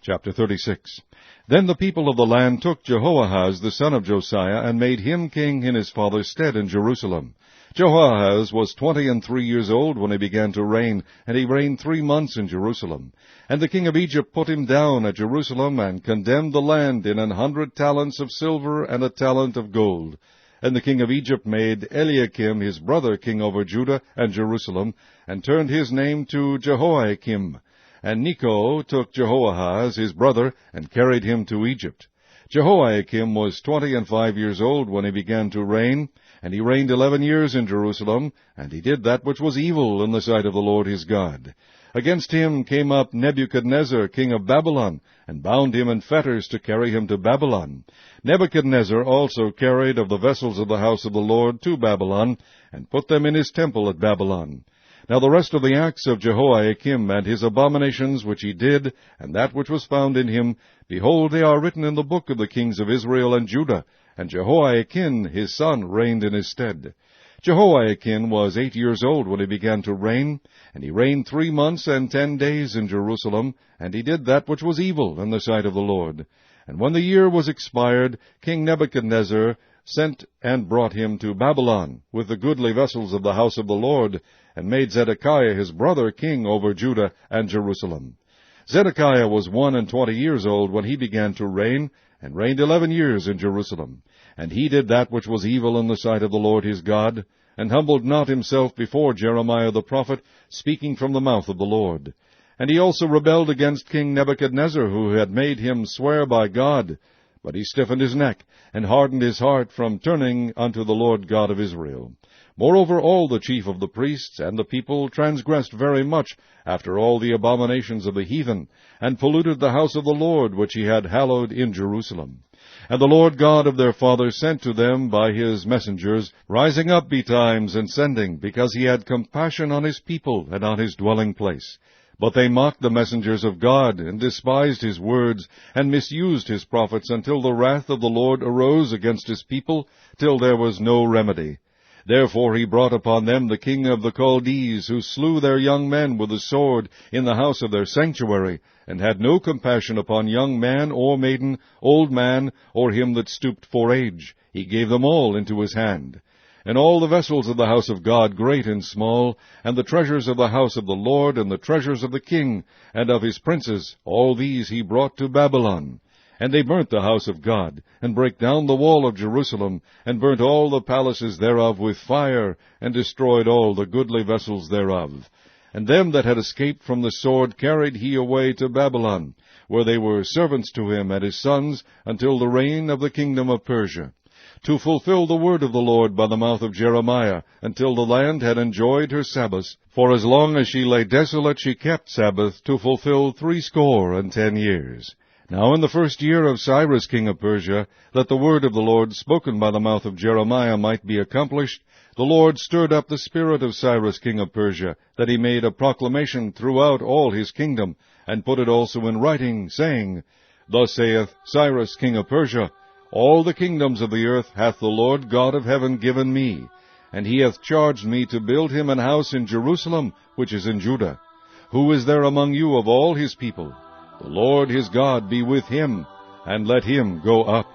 Chapter 36. Then the people of the land took Jehoahaz the son of Josiah, and made him king in his father's stead in Jerusalem. Jehoahaz was 23 years old when he began to reign, and he reigned 3 months in Jerusalem. And the king of Egypt put him down at Jerusalem, and condemned the land in 100 talents of silver and a talent of gold. And the king of Egypt made Eliakim his brother king over Judah and Jerusalem, and turned his name to Jehoiakim. And Necho took Jehoahaz his brother, and carried him to Egypt. Jehoiakim was 25 years old when he began to reign, and he reigned 11 years in Jerusalem, and he did that which was evil in the sight of the Lord his God. Against him came up Nebuchadnezzar king of Babylon, and bound him in fetters to carry him to Babylon. Nebuchadnezzar also carried of the vessels of the house of the Lord to Babylon, and put them in his temple at Babylon. Now the rest of the acts of Jehoiakim, and his abominations which he did, and that which was found in him, behold, they are written in the book of the kings of Israel and Judah, and Jehoiakim his son reigned in his stead. Jehoiakim was 8 years old when he began to reign, and he reigned 3 months and 10 days in Jerusalem, and he did that which was evil in the sight of the Lord. And when the year was expired, King Nebuchadnezzar sent and brought him to Babylon, with the goodly vessels of the house of the Lord, and made Zedekiah his brother king over Judah and Jerusalem. Zedekiah was 21 years old when he began to reign, and reigned 11 years in Jerusalem. And he did that which was evil in the sight of the Lord his God, and humbled not himself before Jeremiah the prophet, speaking from the mouth of the Lord. And he also rebelled against King Nebuchadnezzar, who had made him swear by God. But he stiffened his neck, and hardened his heart from turning unto the Lord God of Israel. Moreover, all the chief of the priests and the people transgressed very much after all the abominations of the heathen, and polluted the house of the Lord which he had hallowed in Jerusalem. And the Lord God of their fathers sent to them by his messengers, rising up betimes and sending, because he had compassion on his people and on his dwelling place. But they mocked the messengers of God, and despised his words, and misused his prophets, until the wrath of the Lord arose against his people, till there was no remedy. Therefore he brought upon them the king of the Chaldees, who slew their young men with the sword in the house of their sanctuary, and had no compassion upon young man or maiden, old man, or him that stooped for age. He gave them all into his hand. And all the vessels of the house of God, great and small, and the treasures of the house of the Lord, and the treasures of the king, and of his princes, all these he brought to Babylon. And they burnt the house of God, and brake down the wall of Jerusalem, and burnt all the palaces thereof with fire, and destroyed all the goodly vessels thereof. And them that had escaped from the sword carried he away to Babylon, where they were servants to him and his sons, until the reign of the kingdom of Persia, to fulfill the word of the Lord by the mouth of Jeremiah, until the land had enjoyed her Sabbaths. For as long as she lay desolate she kept Sabbath, to fulfill 60 years. Now in the first year of Cyrus king of Persia, that the word of the Lord spoken by the mouth of Jeremiah might be accomplished, the Lord stirred up the spirit of Cyrus king of Persia, that he made a proclamation throughout all his kingdom, and put it also in writing, saying, Thus saith Cyrus king of Persia, All the kingdoms of the earth hath the Lord God of heaven given me, and he hath charged me to build him an house in Jerusalem, which is in Judah. Who is there among you of all his people? The Lord his God be with him, and let him go up.